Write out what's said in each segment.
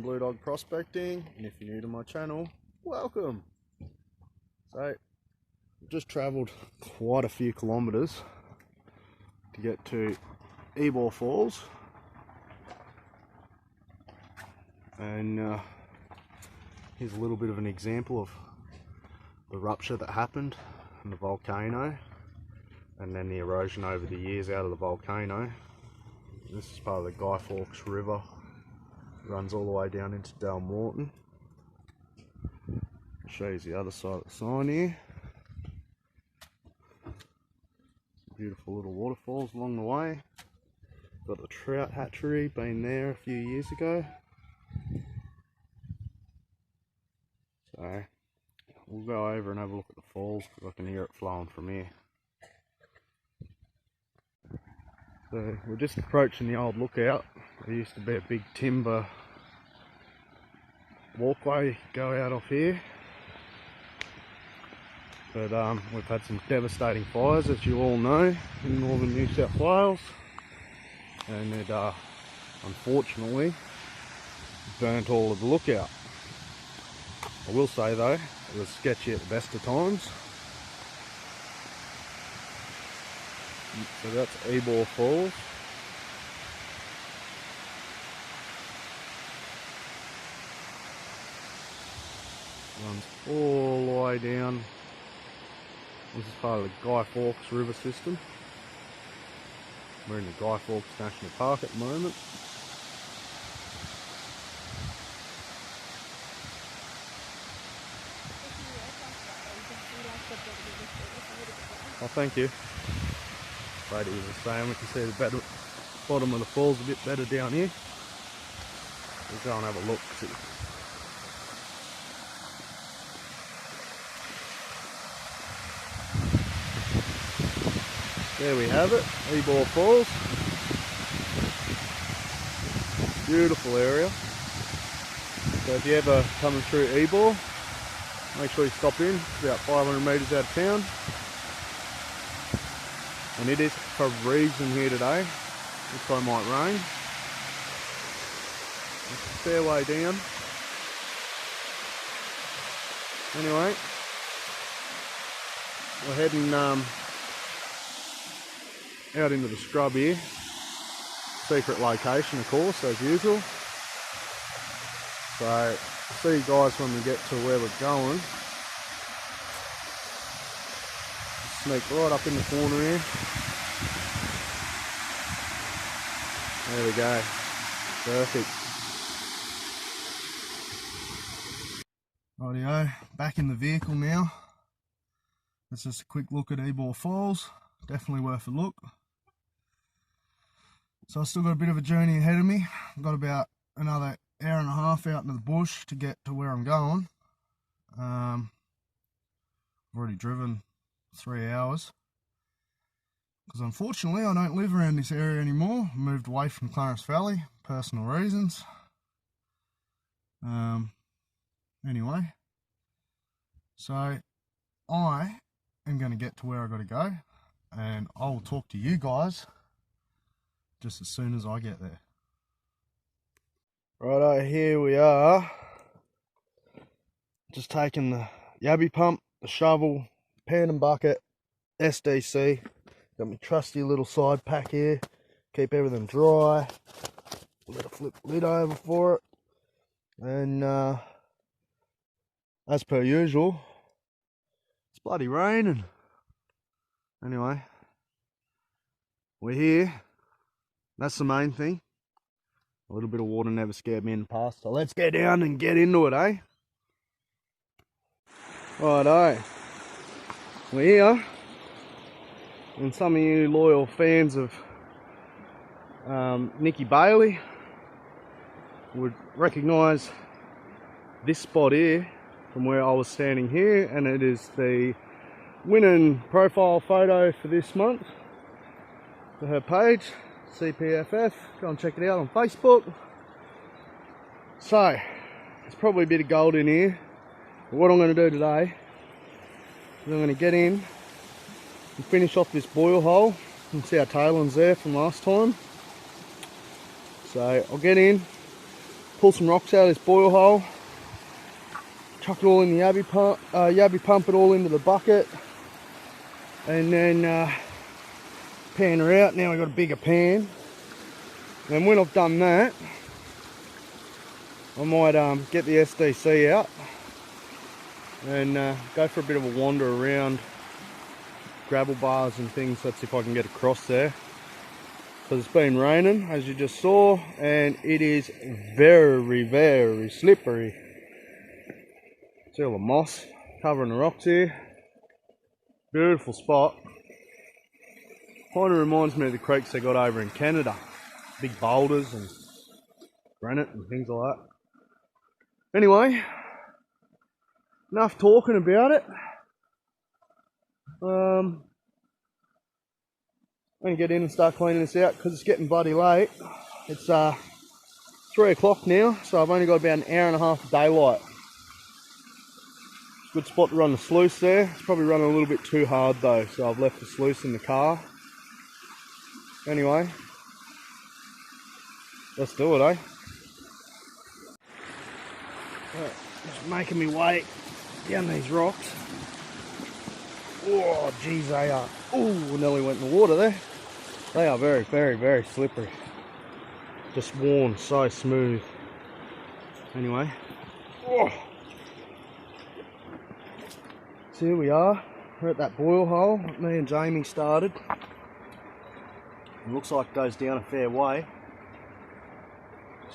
Blue Dog Prospecting, and if you're new to my channel, welcome. So, I've just travelled quite a few kilometres to get to Ebola Falls, and here's a little bit of an example of the rupture that happened in the volcano, and then the erosion over the years out of the volcano. This is part of the Guy Fawkes River. Runs all the way down into Dalmorton. Shows the other side of the sign here. Some beautiful little waterfalls along the way. Got the trout hatchery, been there a few years ago. So we'll go over and have a look at the falls because I can hear it flowing from here. So we're just approaching the old lookout. There used to be a big timber walkway go out off here, but we've had some devastating fires, as you all know, in northern New South Wales, and it unfortunately burnt all of the lookout. I will say though, it was sketchy at the best of times. So that's Ebola Falls. Runs all the way down. This is part of the Guy Fawkes River system. We're in the Guy Fawkes National Park at the moment. Oh, thank you. Lady was saying we can see the bottom of the falls a bit better down here. We'll go and have a look. See. There we have it, Ebola Falls. Beautiful area. So if you're ever coming through Ebola, make sure you stop in. It's about 500 metres out of town. And it is freezing here today. Looks like it might rain. It's a fair way down. Anyway, we're heading out into the scrub here. Secret location, of course, as usual. So, I'll see you guys when we get to where we're going. Sneak right up in the corner here. There we go. Perfect. Rightio, back in the vehicle now. That's just a quick look at Ebola Falls. Definitely worth a look. So I've still got a bit of a journey ahead of me. I've got about another hour and a half out into the bush to get to where I'm going. I've already driven 3 hours because unfortunately I don't live around this area anymore. I moved away from Clarence Valley, personal reasons. Anyway, so I am going to get to where I got to go, and I will talk to you guys just as soon as I get there. Righto, here we are. Just taking the yabby pump, the shovel, pan and bucket, SDC. Got my trusty little side pack here. Keep everything dry. Let a flip lid over for it. And as per usual, it's bloody raining. Anyway, we're here. That's the main thing. A little bit of water never scared me in the past. So let's get down and get into it, eh? Righto. We're here. And some of you loyal fans of Nikki Bailey would recognise this spot here from where I was standing here, and it is the winning profile photo for this month for her page, CPFF. Go and check it out on Facebook. So there's probably a bit of gold in here, but what I'm going to do today is I'm going to get in and finish off this boil hole. You can see our tailings there from last time. So I'll get in, pull some rocks out of this boil hole, chuck it all in the yabby pump it all into the bucket, and then pan her out. Now we've got a bigger pan, and when I've done that, I might get the SDC out and go for a bit of a wander around gravel bars and things. Let's see if I can get across there, because it's been raining, as you just saw, and it is very, very slippery. See all the moss covering the rocks here. Beautiful spot. Kind of reminds me of the creeks they got over in Canada. Big boulders and granite and things like that. Anyway, enough talking about it. I'm going to get in and start cleaning this out because it's getting bloody late. It's 3 o'clock now, so I've only got about an hour and a half of daylight. Good spot to run the sluice there. It's probably running a little bit too hard though, so I've left the sluice in the car. Anyway, let's do it, eh? Right, just making me way down these rocks. Oh, geez, they are. Oh, nearly went in the water there. They are very, very, very slippery. Just worn so smooth. Anyway. Oh. So here we are. We're at that boil hole that me and Jamie started. It looks like it goes down a fair way.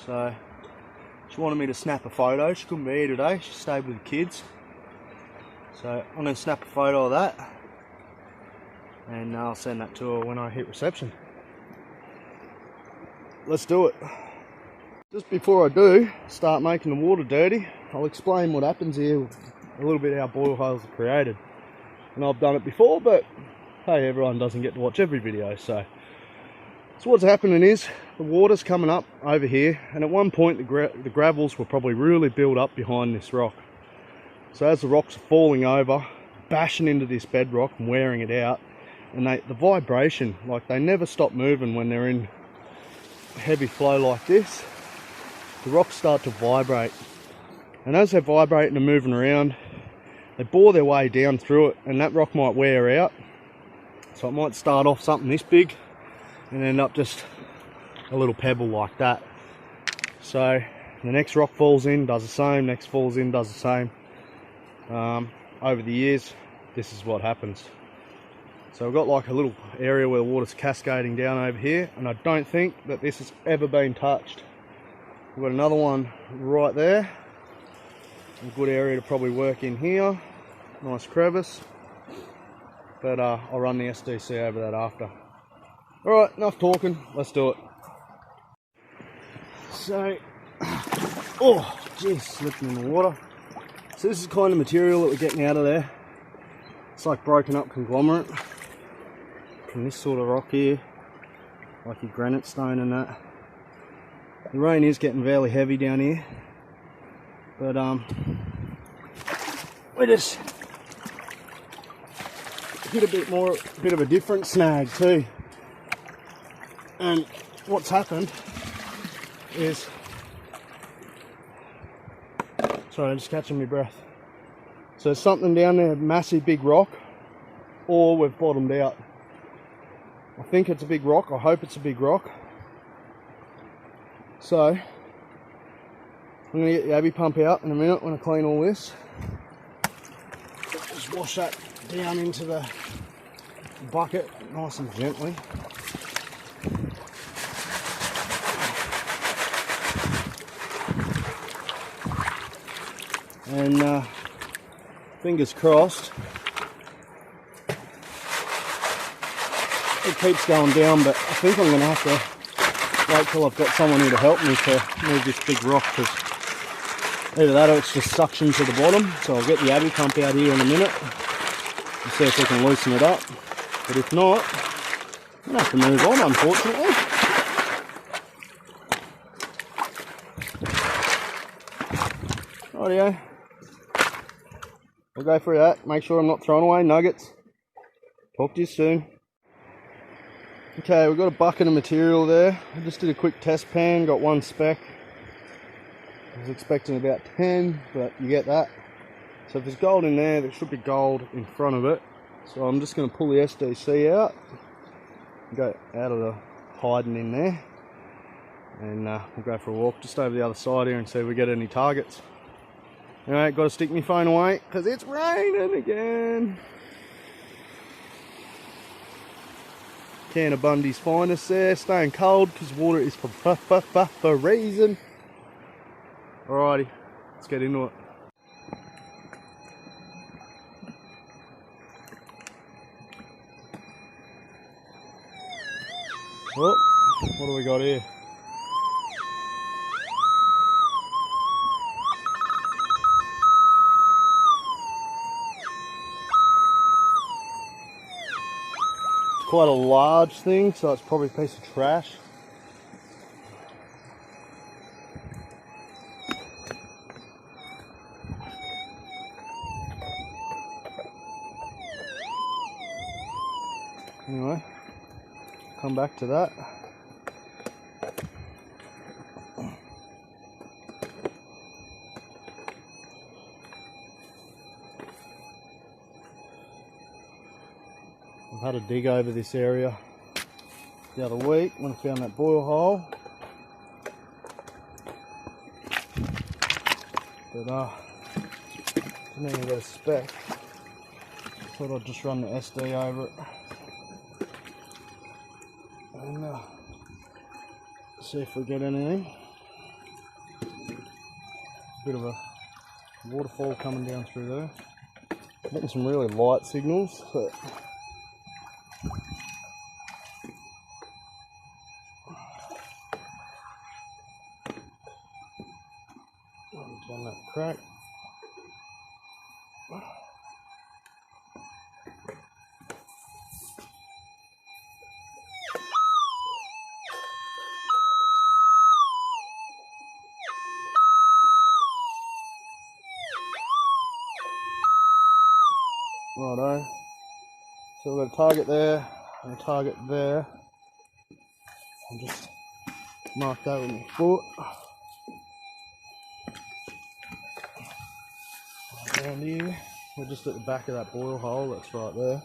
So she wanted me to snap a photo. She couldn't be here today. She stayed with the kids. So I'm going to snap a photo of that, and I'll send that to her when I hit reception. Let's do it. Just before I do start making the water dirty, I'll explain what happens here, a little bit how boil holes are created. And I've done it before, but hey, everyone doesn't get to watch every video. So what's happening is the water's coming up over here, and at one point the gravels were probably really built up behind this rock. So as the rocks are falling over, bashing into this bedrock and wearing it out, and the vibration, like they never stop moving when they're in heavy flow like this, the rocks start to vibrate. And as they're vibrating and moving around, they bore their way down through it, and that rock might wear out. So it might start off something this big and end up just a little pebble like that. So the next rock falls in, does the same, next falls in, does the same. Over the years, this is what happens. So we've got like a little area where the water's cascading down over here, and I don't think that this has ever been touched. We've got another one right there. A good area to probably work in here. Nice crevice. But I'll run the SDC over that after. Alright, enough talking, let's do it. So, oh jeez, slipping in the water. So this is the kind of material that we're getting out of there. It's like broken up conglomerate from this sort of rock here, like your granite stone and that. The rain is getting fairly heavy down here, but we just hit a bit of a different snag too. And what's happened is, sorry, I'm just catching my breath. So there's something down there, massive big rock, or we've bottomed out. I think it's a big rock, I hope it's a big rock. So, I'm going to get the Abby pump out in a minute when I clean all this. Just wash that down into the bucket nice and gently. And fingers crossed it keeps going down, but I think I'm going to have to wait till I've got someone here to help me to move this big rock, because either that or it's just suction to the bottom. So I'll get the Abby pump out here in a minute and see if we can loosen it up. But if not, I'm going to have to move on, unfortunately. Rightio. I'll go through that, make sure I'm not throwing away nuggets. Talk to you soon. Okay, we've got a bucket of material there. I just did a quick test pan, got one speck. was expecting about 10, but you get that. So if there's gold in there, there should be gold in front of it. So I'm just going to pull the SDC out, go out of the hiding in there, and we'll go for a walk just over the other side here and see if we get any targets. Alright, got to stick my phone away because it's raining again. Can of Bundy's finest there, staying cold because water is for a reason. Alrighty, let's get into it. Oh, what do we got here? It's quite a large thing, so it's probably a piece of trash. Anyway, come back to that. I've had a dig over this area the other week when I found that boil hole, but didn't even get a spec. Thought I'd just run the SD over it and see if we get anything. Bit of a waterfall coming down through there. Getting some really light signals, but down that crack. Righto, so we've got a target there and a target there. I'll just mark that with my foot. Around here, we're just at the back of that boil hole that's right there.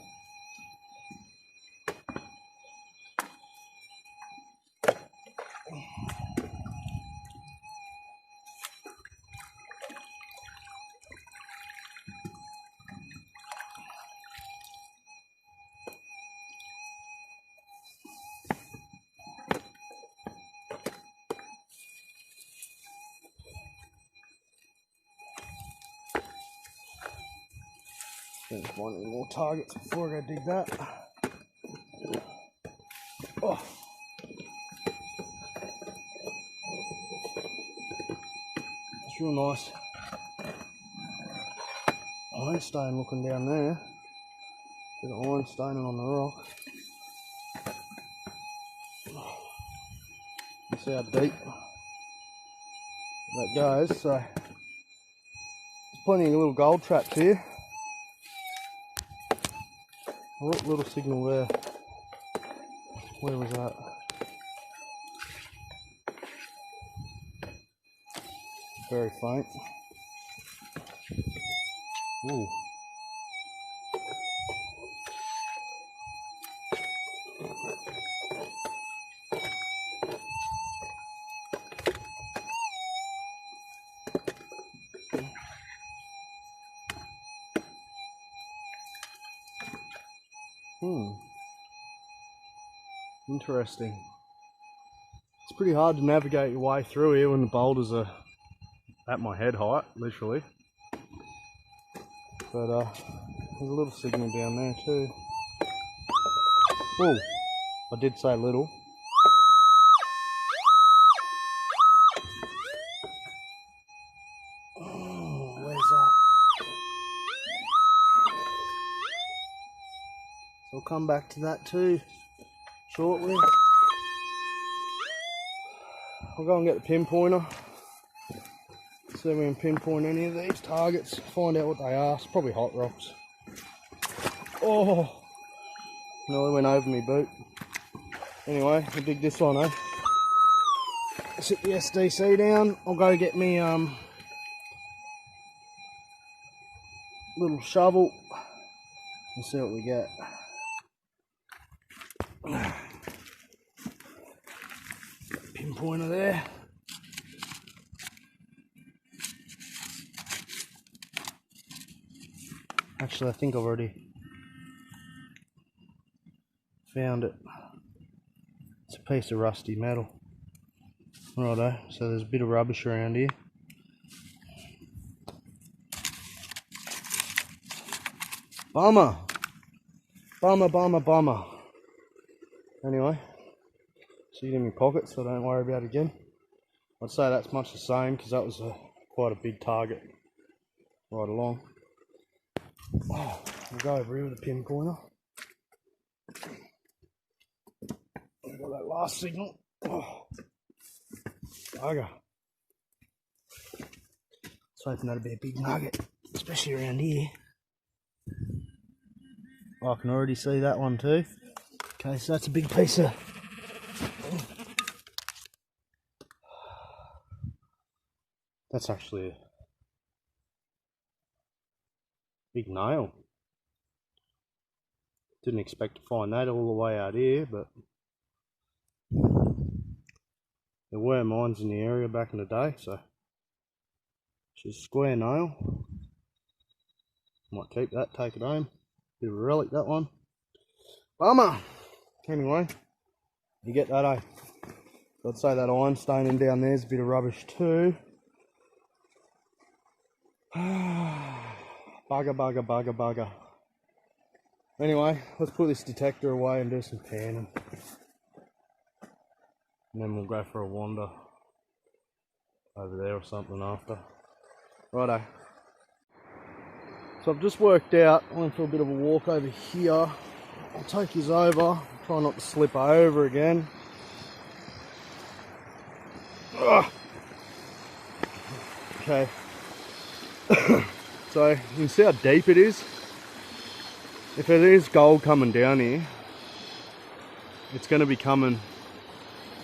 Don't find any more targets before I go dig that. Oh. It's real nice. Ironstone looking down there. Bit of ironstone on the rock. You see how deep that goes. So there's plenty of little gold traps here. A little signal there. Where was that? Very faint. Ooh. Interesting. It's pretty hard to navigate your way through here when the boulders are at my head height, literally. But there's a little signal down there too. Oh, I did say little. Oh, where's that? So I'll come back to that too shortly. I'll go and get the pinpointer, see if we can pinpoint any of these targets, find out what they are. It's probably hot rocks. Oh, nearly went over my boot. Anyway, we'll dig this one, eh? sit the SDC down. I'll go get me little shovel and see what we get. Pinpointer there. Actually, I think I've already found it. It's a piece of rusty metal. Righto, so there's a bit of rubbish around here. Bummer! Bummer. Anyway, see it in my pocket so I don't worry about it again. I'd say that's much the same because that was quite a big target right along. Oh, we'll go over here with a pinpointer. We've got that last signal. Oh, bugger. Let's hope that'll be a big nugget, especially around here. Oh, I can already see that one too. Okay, so that's a big piece of... That's actually a big nail. Didn't expect to find that all the way out here, but there were mines in the area back in the day, so it's a square nail. Might keep that, take it home. Bit of a relic, that one. Bummer! Anyway, you get that, eh? So I'd say that iron staining down there's a bit of rubbish too. Bugger. Anyway, let's put this detector away and do some panning. And then we'll go for a wander over there or something after. Righto. So I've just worked out, I went for a bit of a walk over here. I'll take his over, try not to slip over again. Ugh. Okay. So you can see how deep it is. If there is gold coming down here, it's going to be coming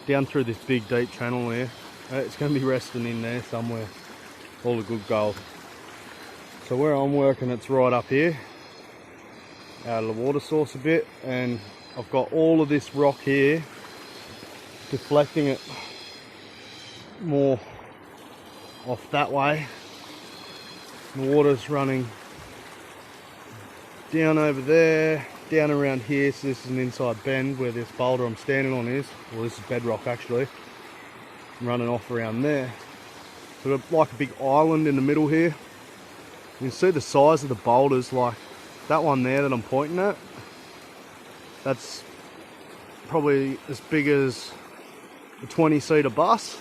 down through this big deep channel here. It's going to be resting in there somewhere, all the good gold. So where I'm working, it's right up here, out of the water source a bit, and I've got all of this rock here, deflecting it more off that way. The water's running down over there, down around here, so this is an inside bend where this boulder I'm standing on is. Well, this is bedrock actually. I'm running off around there. So we've got like a big island in the middle here. You can see the size of the boulders, like that one there that I'm pointing at. That's probably as big as a 20-seater bus.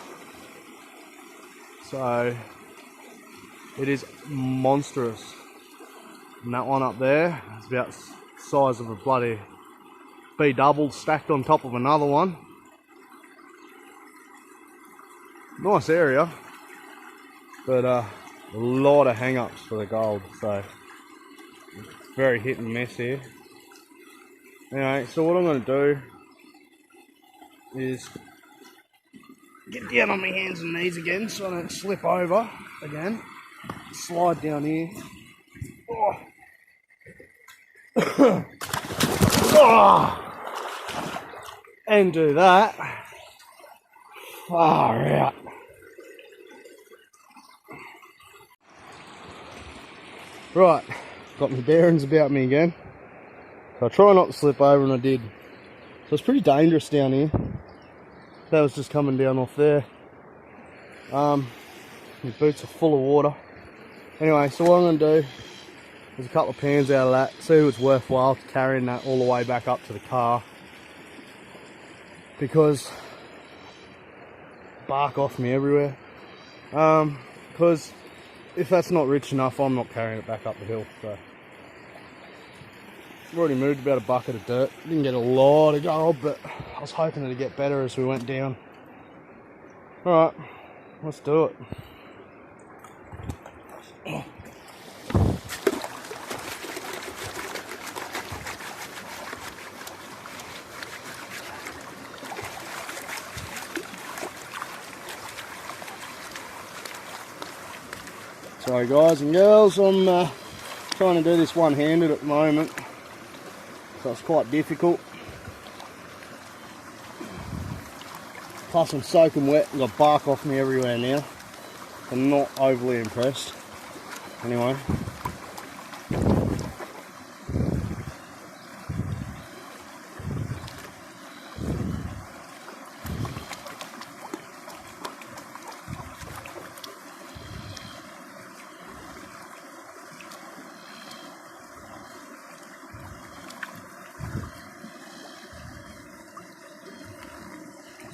So it is monstrous. And that one up there is about the size of a bloody B-double stacked on top of another one. Nice area, but a lot of hang-ups for the gold, so it's very hit and miss here. Anyway, so what I'm going to do is get down on my hands and knees again so I don't slip over again. Slide down here. Oh. Oh. And do that. Far out. Right, got my bearings about me again. So I try not to slip over, and I did. So it's pretty dangerous down here. That was just coming down off there. My boots are full of water. Anyway, so what I'm going to do is a couple of pans out of that, see if it's worthwhile carrying that all the way back up to the car. Because bark off me everywhere. Because if that's not rich enough, I'm not carrying it back up the hill. So I've already moved about a bucket of dirt. Didn't get a lot of gold, but I was hoping it'd get better as we went down. Alright, let's do it. Sorry guys and girls, I'm trying to do this one-handed at the moment, so it's quite difficult. Plus I'm soaking wet and got bark off me everywhere now. I'm not overly impressed. Anyway.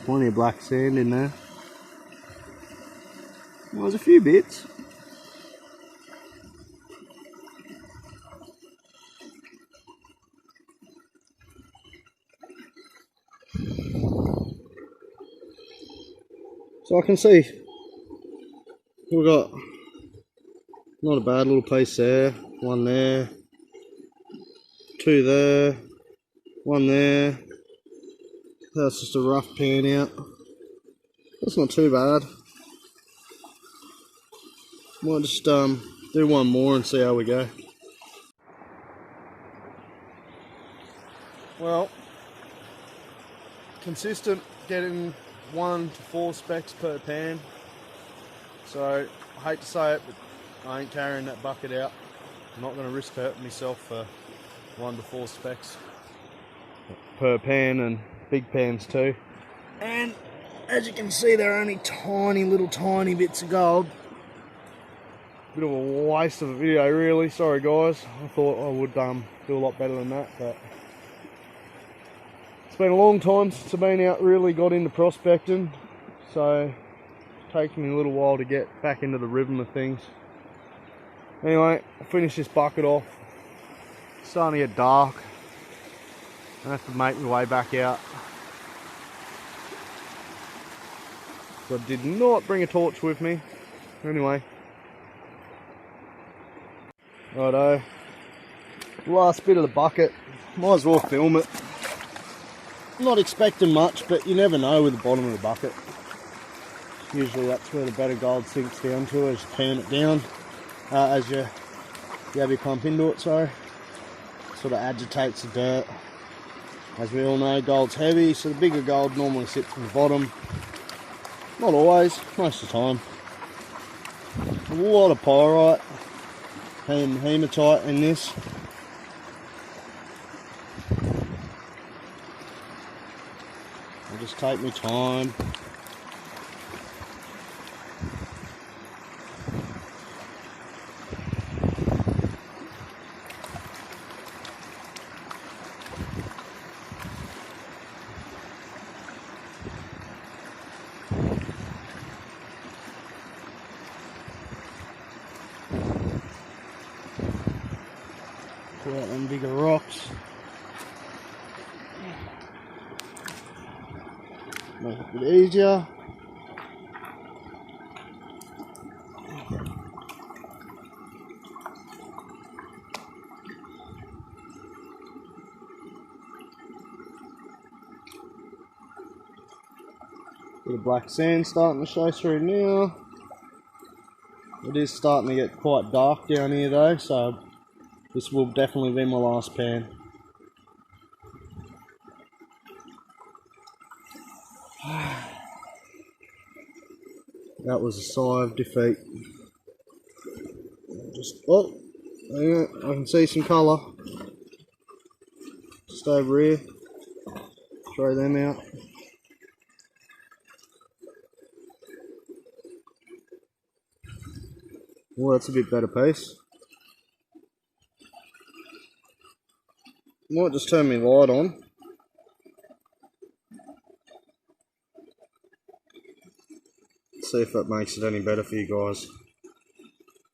Plenty of black sand in there. Well, there's a few bits. So I can see we've got not a bad little piece there, one there, two there, one there. That's just a rough pan out. That's not too bad. Might just do one more and see how we go. Well, consistent getting 1 to 4 specks per pan. So I hate to say it, but I ain't carrying that bucket out. I'm not going to risk hurting myself for 1 to 4 specks per pan, and big pans too. And as you can see, they're only tiny bits of gold. Bit of a waste of a video really, sorry guys. I thought I would do a lot better than that, but it's been a long time since I've been out, really got into prospecting, so it's taken me a little while to get back into the rhythm of things. Anyway, I'll finish this bucket off. It's starting to get dark. I have to make my way back out. So I did not bring a torch with me. Anyway. Righto. Last bit of the bucket. Might as well film it. Not expecting much, but you never know with the bottom of the bucket. Usually that's where the better gold sinks down to as you pan it down. As you have your pump into it, sorry. Sort of agitates the dirt. As we all know, gold's heavy, so the bigger gold normally sits in the bottom. Not always, most of the time. A lot of pyrite and hematite in this. I'll just take my time. Pull out them bigger rocks. Make it a bit easier. Bit of black sand starting to show through now. It is starting to get quite dark down here though, so this will definitely be my last pan. That was a sigh of defeat. Just, oh, yeah, I can see some colour. Just over here. Throw them out. Well, that's a bit better piece. Might just turn my light on. See if that makes it any better for you guys.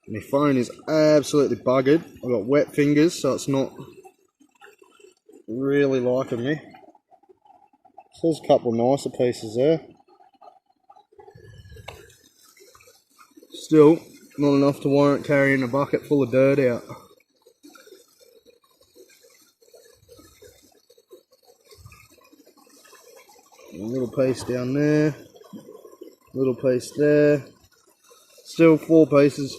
My phone is absolutely buggered. I've got wet fingers, so it's not really liking me. So there's a couple of nicer pieces there. Still, not enough to warrant carrying a bucket full of dirt out. A little piece down there. Little piece there. Still 4 pieces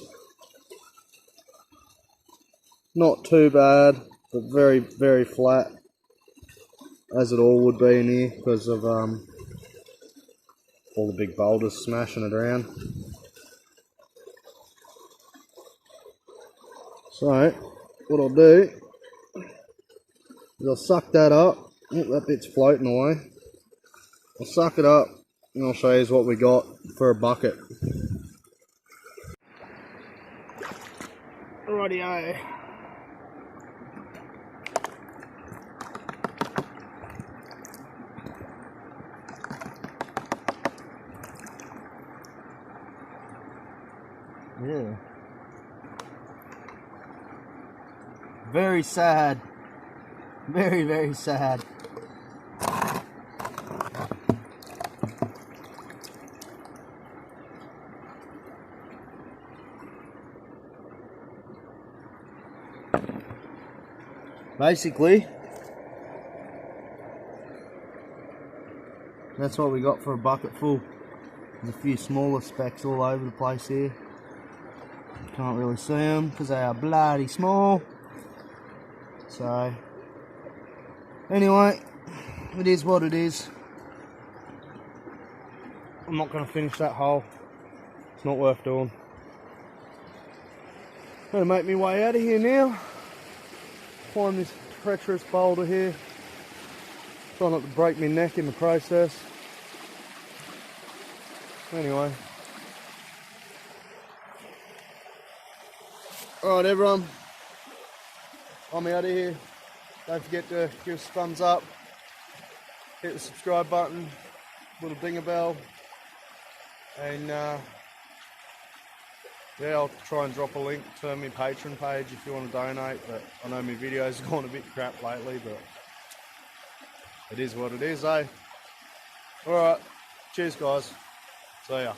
Not too bad, but very, very flat, as it all would be in here because of all the big boulders smashing it around. So what I'll do is I'll suck that up. Oh, that bit's floating away. I'll suck it up and I'll show you what we got for a bucket. Rightio. Yeah. Very sad. Very, very sad. Basically, that's what we got for a bucket full. There's a few smaller specks all over the place here. Can't really see them because they are bloody small. So, anyway, it is what it is. I'm not going to finish that hole. It's not worth doing. I'm going to make my way out of here now. Find this treacherous boulder here. Try not to break my neck in the process. Anyway. Alright everyone, I'm out of here. Don't forget to give us a thumbs up, hit the subscribe button, little dinger bell, and yeah, I'll try and drop a link to my Patreon page if you want to donate, but I know my videos have gone a bit crap lately, but it is what it is, eh? Alright, cheers guys, see ya.